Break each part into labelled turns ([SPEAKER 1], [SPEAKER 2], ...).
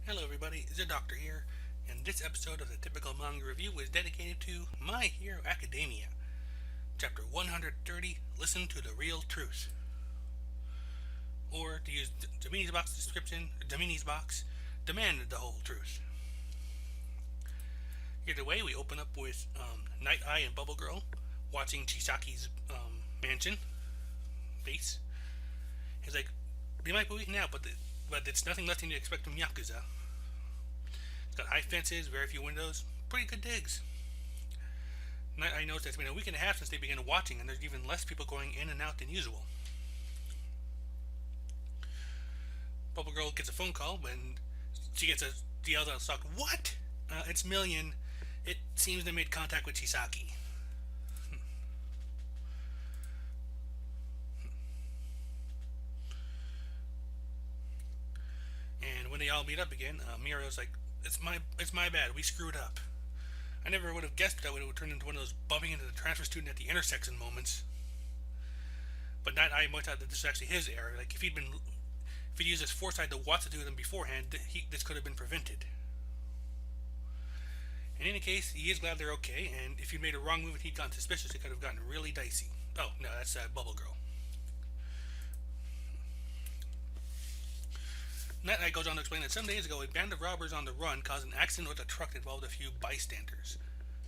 [SPEAKER 1] Hello everybody, Zeidoktor here, and this episode of the Typical Manga Review is dedicated to My Hero Academia. Chapter 130, Listen to the Real Truth. Or, to use Domini's box description, Domini's box, Demand the Whole Truth. Either way, we open up with Night Eye and Bubble Girl watching Chisaki's mansion base. It's like, they might be weak now, but it's nothing less than you expect from Yakuza. It's got high fences, very few windows, pretty good digs. I noticed it's been a week and a half since they began watching, and there's even less people going in and out than usual. Bubble Girl gets a phone call when she gets a yells out of stock. What? It's Million. It seems they made contact with Chisaki. And when they all meet up again, Miro's like, "It's my bad. We screwed up. I never would have guessed that it would turn into one of those bumping into the transfer student at the intersection moments." But Night Eye points out that this is actually his error. Like if he'd used his foresight to watch the two of them beforehand, this could have been prevented. In any case, he is glad they're okay, and if he'd made a wrong move and he'd gotten suspicious, it could have gotten really dicey. Oh, no, that's Bubble Girl. Night Eye goes on to explain that some days ago, a band of robbers on the run caused an accident with a truck that involved a few bystanders.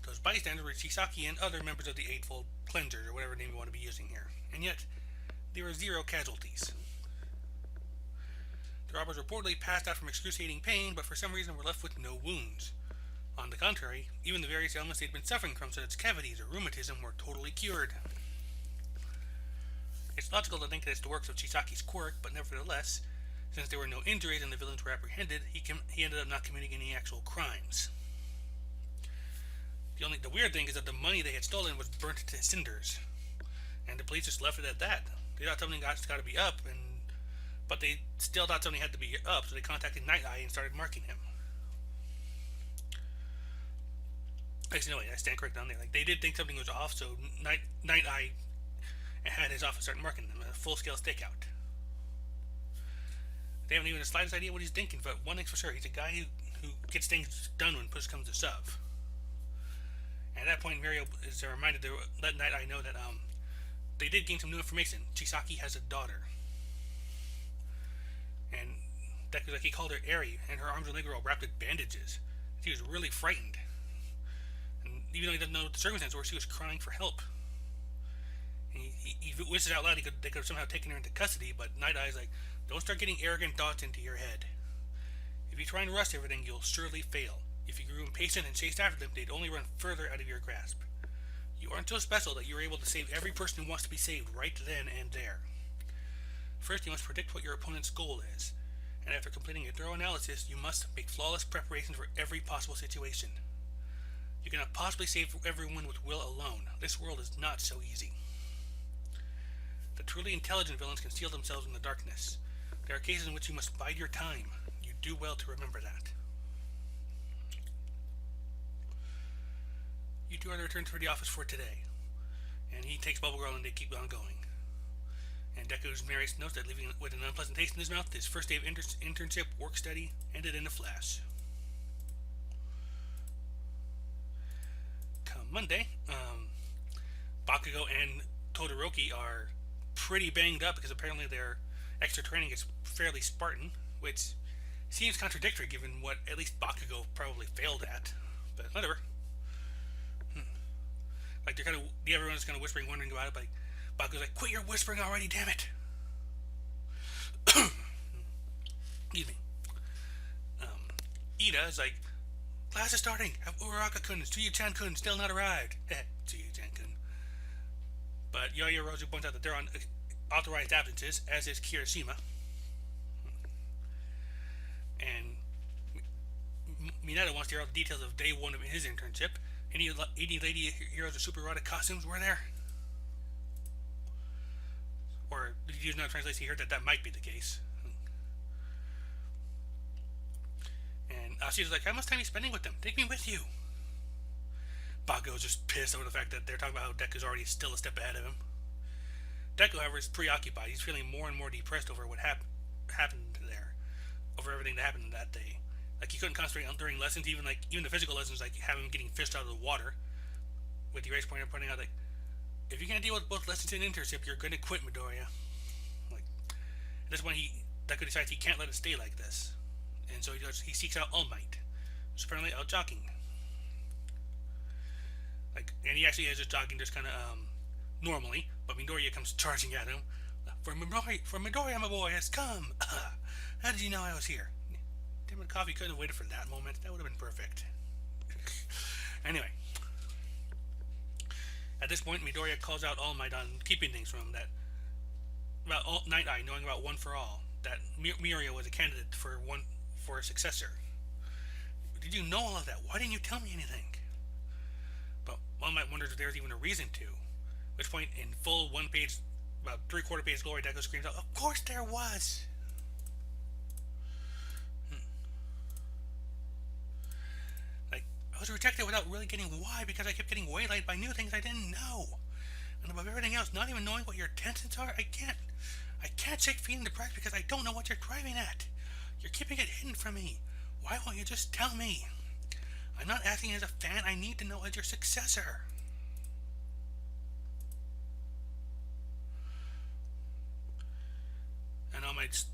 [SPEAKER 1] Those bystanders were Chisaki and other members of the Eightfold Cleansers, or whatever name you want to be using here. And yet, there were 0 casualties. The robbers reportedly passed out from excruciating pain, but for some reason were left with no wounds. On the contrary, even the various ailments they'd been suffering from, such as cavities or rheumatism, were totally cured. It's logical to think that it's the works of Chisaki's quirk, but nevertheless, since there were no injuries and the villains were apprehended, he ended up not committing any actual crimes. The weird thing is that the money they had stolen was burnt to cinders, and the police just left it at that. They thought something got to be up, but they still thought something had to be up, so they contacted Night Eye and started marking him. Actually, no, wait, I stand corrected on there. Like they did think something was off, so Night Eye had his office start marking them, a full-scale stakeout. They haven't even the slightest idea what he's thinking, but one thing's for sure, he's a guy who gets things done when push comes to shove. And at that point, Mario is reminded to let Night Eye know that they did gain some new information. Chisaki has a daughter. And that was like he called her Eri, and her arms and legs were all wrapped with bandages. She was really frightened. And even though he doesn't know what the circumstances were, she was crying for help. And he wishes out loud they could have somehow taken her into custody, but Night Eye's like, don't start getting arrogant thoughts into your head. If you try and rush everything, you'll surely fail. If you grew impatient and chased after them, they'd only run further out of your grasp. You aren't so special that you're able to save every person who wants to be saved right then and there. First, you must predict what your opponent's goal is, and after completing a thorough analysis, you must make flawless preparations for every possible situation. You cannot possibly save everyone with will alone. This world is not so easy. The truly intelligent villains conceal themselves in the darkness. There are cases in which you must bide your time. You do well to remember that. You two are to return to the office for today. And he takes Bubble Girl and they keep on going. And Deku's narration notes that leaving with an unpleasant taste in his mouth, his first day of internship work study ended in a flash. Come Monday, Bakugo and Todoroki are pretty banged up because apparently their extra training is fairly Spartan, which seems contradictory given what at least Bakugo probably failed at. But whatever. Like they're everyone's kind of whispering, wondering about it. But Bakugo's like, "Quit your whispering already, damn it!" Excuse me. Ida is like, "Class is starting. Have Uraraka-kun and Tsuyu-chan-kun still not arrived?" Tsuyu-chan-kun. But Yaoyorozu points out that they're on authorized absences, as is Kirishima. And Minato wants to hear all the details of day 1 of his internship. Any lady heroes with super erotic costumes were there? Or did you use another translation? You heard that might be the case. And Ashi's like, how much time are you spending with them? Take me with you. Bakugo's just pissed over the fact that they're talking about how Deku's already still a step ahead of him. Deku, however, is preoccupied. He's feeling more and more depressed over what happened there, over everything that happened that day. Like he couldn't concentrate on during lessons, even the physical lessons, like having him getting fished out of the water. With the race pointer pointing out like, if you can't deal with both lessons and internship, you're going to quit Midoriya. Like at this point, Deku decides he can't let it stay like this, and so he seeks out All Might, who's apparently out jogging. Like, and he actually is just jogging, just kind of normally, but Midoriya comes charging at him. For Midoriya, my boy has come. How did you know I was here? Damn it, Coffee couldn't have waited for that moment. That would have been perfect. Anyway, at this point, Midoriya calls out All Might on keeping things from him. That about Night Eye knowing about One for All. That Miria was a candidate for a successor. Did you know all of that? Why didn't you tell me anything? But All Might wonders if there's even a reason to. At which point, in full one page, about 3/4 page glory, Deku screams out, "Of course there was!" Like, I was rejected without really getting why, because I kept getting waylaid by new things I didn't know. And above everything else, not even knowing what your intentions are, I can't shake feeling depressed because I don't know what you're driving at. You're keeping it hidden from me. Why won't you just tell me? I'm not asking as a fan, I need to know as your successor. And All Might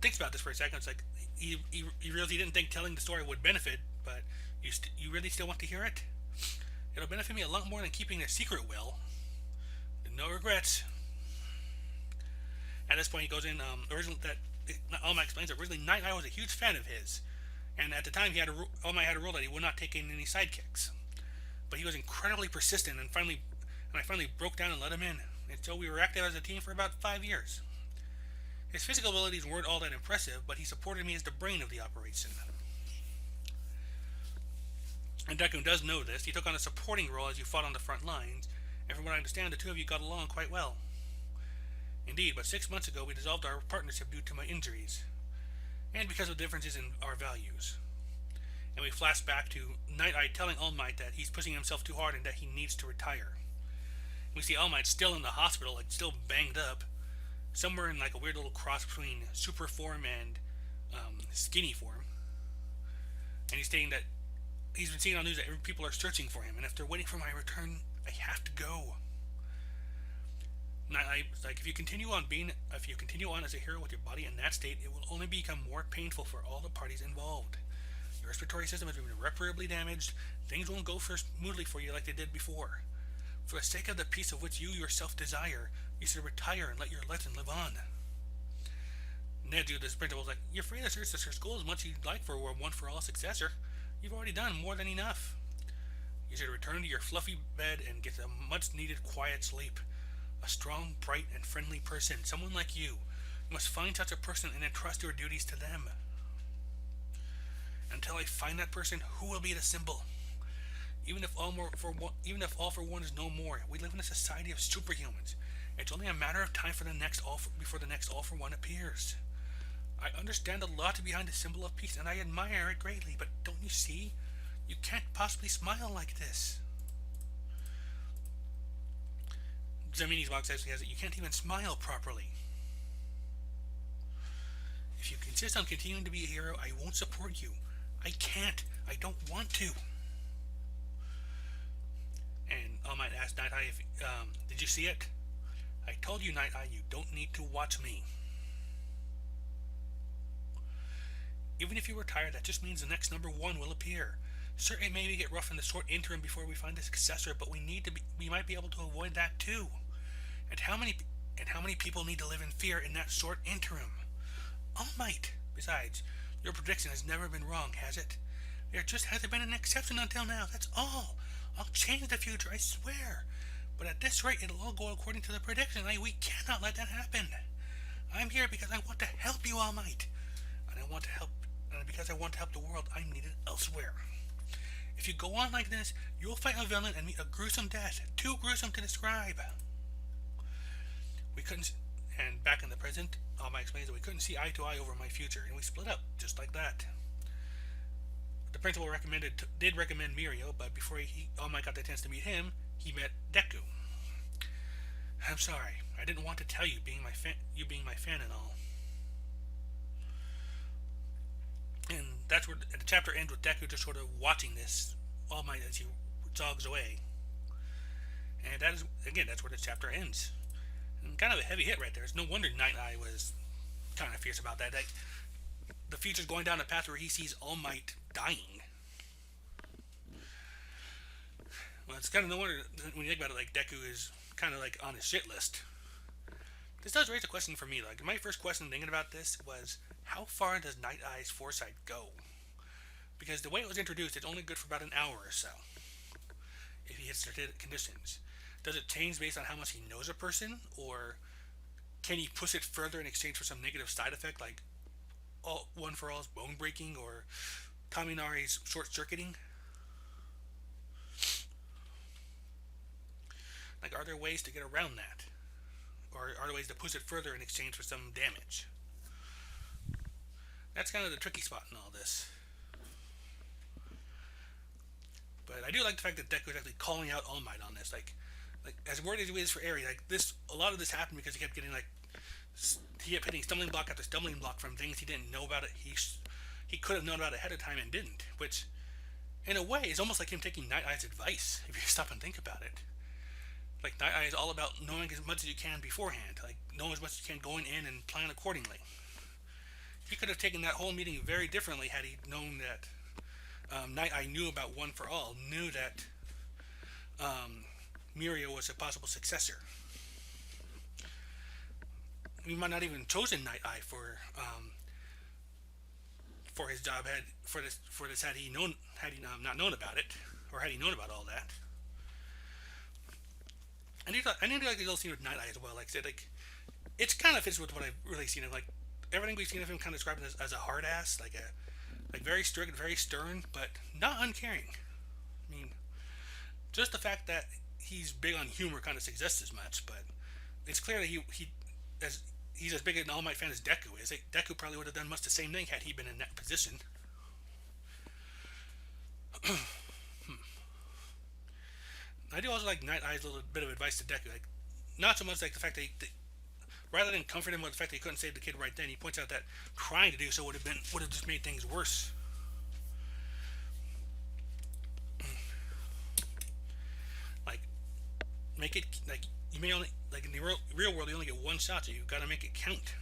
[SPEAKER 1] thinks about this for a second. It's like he realized he didn't think telling the story would benefit, but you really still want to hear it? It'll benefit me a lot more than keeping it a secret, Will. No regrets. At this point, he goes in. Originally, All Might explains that originally Night Eye was a huge fan of his, and at the time, All Might had a rule that he would not take in any sidekicks. But he was incredibly persistent, and I finally broke down and let him in. And so we were active as a team for about 5 years. His physical abilities weren't all that impressive, but he supported me as the brain of the operation. And Deku does know this. He took on a supporting role as you fought on the front lines, and from what I understand, the two of you got along quite well. Indeed, but 6 months ago we dissolved our partnership due to my injuries, and because of differences in our values. And we flash back to Night Eye telling All Might that he's pushing himself too hard and that he needs to retire. We see All Might still in the hospital, like still banged up, somewhere in like a weird little cross between super form and skinny form. And he's saying that he's been seeing on news that people are searching for him, and if they're waiting for my return, I have to go. Like if you continue on as a hero with your body in that state, it will only become more painful for all the parties involved. Your respiratory system has been irreparably damaged. Things won't go smoothly for you like they did before. For the sake of the peace of which you yourself desire, you should retire and let your legend live on. Nedu, this principal, is like, you're free to search the school as much as you'd like for a One for All successor. You've already done more than enough. You should return to your fluffy bed and get a much needed quiet sleep. A strong, bright, and friendly person, someone like you. You must find such a person and entrust your duties to them. Until I find that person, who will be the symbol? Even if All for One is no more, we live in a society of superhumans. It's only a matter of time before the next All for One appears. I understand a lot behind the symbol of peace, and I admire it greatly, but don't you see? You can't possibly smile like this. Zemini's box actually has it. You can't even smile properly. If you insist on continuing to be a hero, I won't support you. I can't. I don't want to. And All Might asked Night Eye, did you see it? I told you, Night Eye, you don't need to watch me. Even if you retire, that just means the next number one will appear. Sure, it may get rough in the short interim before we find a successor, but we might be able to avoid that too. And how many people need to live in fear in that short interim? All Might. Besides, your prediction has never been wrong, has it? There just hasn't been an exception until now, that's all. I'll change the future, I swear. But at this rate, it'll all go according to the prediction, and we cannot let that happen. I'm here because I want to help you, All Might. And because I want to help the world, I'm needed elsewhere. If you go on like this, you'll fight a villain and meet a gruesome death, too gruesome to describe. And back in the present, All Might explains that we couldn't see eye to eye over my future, and we split up, just like that. The principal did recommend Mirio, but before All Might got the chance to meet him, he met Deku. I'm sorry, I didn't want to tell you, being my fan and all. And that's where the chapter ends with Deku just sort of watching this All Might as he jogs away. And that is, again, that's where the chapter ends. And kind of a heavy hit right there. It's no wonder Night Eye was kind of fierce about that. Like, the future's going down a path where he sees All Might dying. Well, it's kind of no wonder when you think about it, like, Deku is kind of like on his shit list. This does raise a question for me. Like, my first question thinking about this was, how far does Night Eye's foresight go? Because the way it was introduced, it's only good for about an hour or so. If he hits certain conditions. Does it change based on how much he knows a person? Or can he push it further in exchange for some negative side effect, like One for All's bone breaking or Kaminari's short circuiting? Like, are there ways to get around that? Or are there ways to push it further in exchange for some damage? That's kind of the tricky spot in all this. But I do like the fact that Deku is actually calling out All Might on this. Like as worried as he is for Eri, like this, a lot of this happened because he kept getting he kept hitting stumbling block after stumbling block from things he didn't know about it. He could have known about it ahead of time and didn't, which, in a way, is almost like him taking Night Eye's advice if you stop and think about it. Like, Night Eye is all about knowing as much as you can beforehand, like know as much as you can going in and plan accordingly. He could have taken that whole meeting very differently had he known that Night Eye knew about One for All, knew that Mirio was a possible successor. We might not even chosen Night Eye for his job for this had he not known about it, or had he known about all that. And I need to like the little scene with Night Eye as well. Like I said, like it's kind of fits with what I've really seen of like everything we've seen of him, kind of described as a hard ass, like very strict, very stern, but not uncaring. I mean, just the fact that he's big on humor kind of suggests as much, but it's clear that he's as big an All Might fan as Deku is. Like, Deku probably would have done much the same thing had he been in that position. I do also like Night Eye's little bit of advice to Deku. Like, not so much like the fact that rather than comfort him with the fact that he couldn't save the kid right then, he points out that trying to do so would have just made things worse. Like, make it like you may only like in the real world you only get one shot, so you got to make it count.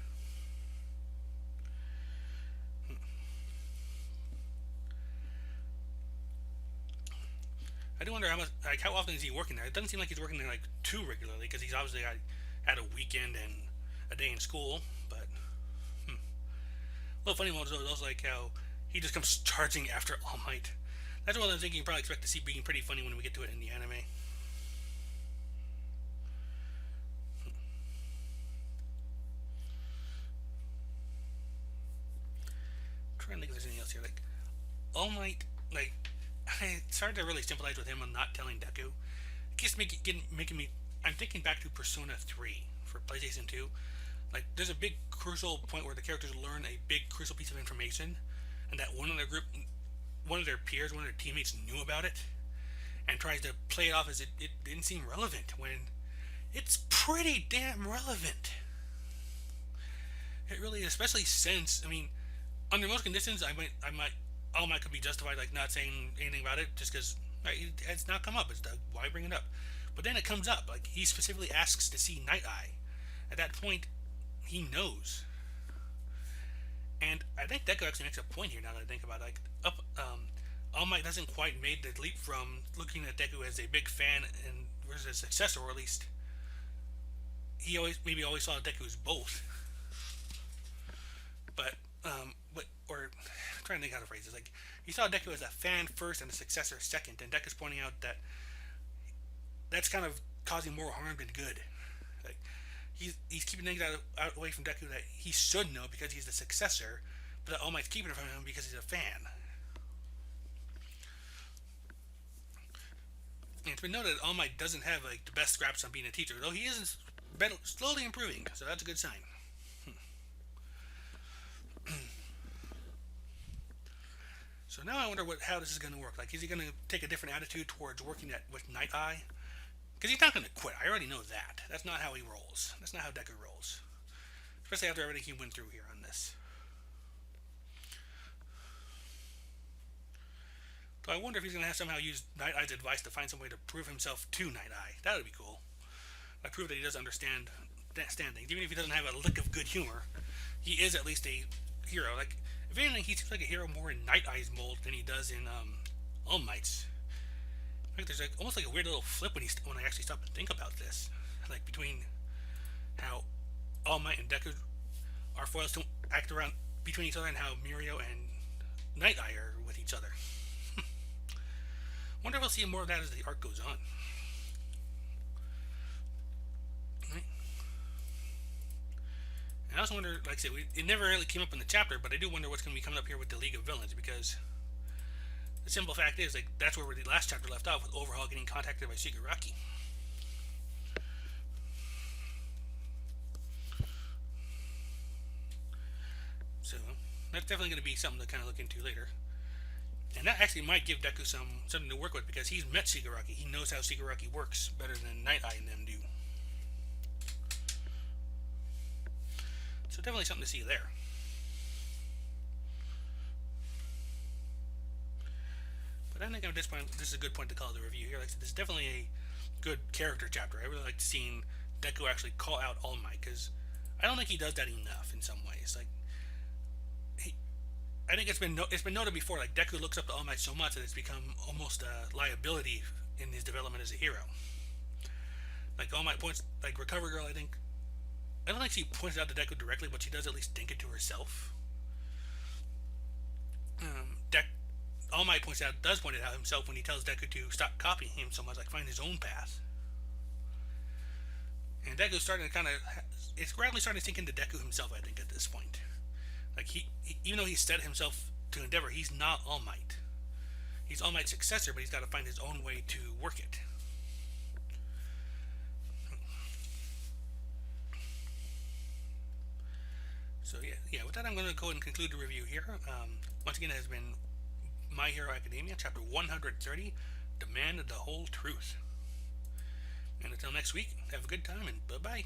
[SPEAKER 1] I do wonder how often is he working there? It doesn't seem like he's working there like too regularly because he's obviously had a weekend and a day in school. But a little funny moments though, those like how he just comes charging after All Might. That's one of the things you can probably expect to see being pretty funny when we get to it in the anime. I'm trying to think if there's anything else here. Like All Might, like it's hard to really sympathize with him on not telling Deku. It keeps making me. I'm thinking back to Persona 3 for PlayStation 2. Like, there's a big crucial point where the characters learn a big crucial piece of information, and that one of their peers, one of their teammates knew about it, and tries to play it off as it didn't seem relevant when it's pretty damn relevant. It really is, especially since under most conditions, I might All Might could be justified like not saying anything about it just because it's not come up. It's why bring it up? But then it comes up. Like he specifically asks to see Night Eye. At that point, he knows. And I think Deku actually makes a point here now that I think about it. Like All Might hasn't quite made the leap from looking at Deku as a big fan and versus a successor, or at least he always saw Deku as both. But I'm trying to think how to phrase this. Like he saw Deku as a fan first and a successor second, and Deku's pointing out that that's kind of causing more harm than good. Like he's keeping things out away from Deku that he should know because he's the successor, but that All Might's keeping it from him because he's a fan. And it's been noted that All Might doesn't have like the best scraps on being a teacher, though he is slowly improving, so that's a good sign. So now I wonder how this is going to work. Like, is he going to take a different attitude towards working with Night Eye? Because he's not going to quit. I already know that. That's not how he rolls. That's not how Deku rolls. Especially after everything he went through here on this. So I wonder if he's going to have somehow use Night Eye's advice to find some way to prove himself to Night Eye. That would be cool. Like prove that he does understand things. Even if he doesn't have a lick of good humor, he is at least a hero. Like, if anything, he seems like a hero more in Night Eye's mold than he does in All Might's. Like, there's like almost like a weird little flip when I actually stop and think about this. Like between how All Might and Deku are foils to act around between each other, and how Mirio and Night Eye are with each other. Wonder if we'll see more of that as the arc goes on. Right. And I also wonder, like I said, it never really came up in the chapter, but I do wonder what's going to be coming up here with the League of Villains, because the simple fact is, like, that's where the last chapter left off, with Overhaul getting contacted by Shigaraki. So that's definitely going to be something to kind of look into later. And that actually might give Deku something to work with, because he's met Shigaraki. He knows how Shigaraki works better than Night Eye and them do. So definitely something to see there. But I think at this point, this is a good point to call the review here. Like I said, this is definitely a good character chapter. I really liked seeing Deku actually call out All Might, because I don't think he does that enough in some ways. Like, I think it's been noted before. Like, Deku looks up to All Might so much that it's become almost a liability in his development as a hero. Like, All Might points, like Recover Girl, I don't think she points it out to Deku directly, but she does at least think it to herself. All Might does point it out himself when he tells Deku to stop copying him so much, like find his own path. And Deku's starting to it's gradually starting to sink into Deku himself, I think, at this point. Like, even though he set himself to Endeavor, he's not All Might. He's All Might's successor, but he's got to find his own way to work it. So yeah. With that, I'm going to go ahead and conclude the review here. Once again, it has been My Hero Academia, chapter 130, Demand the Whole Truth. And until next week, have a good time, and bye-bye.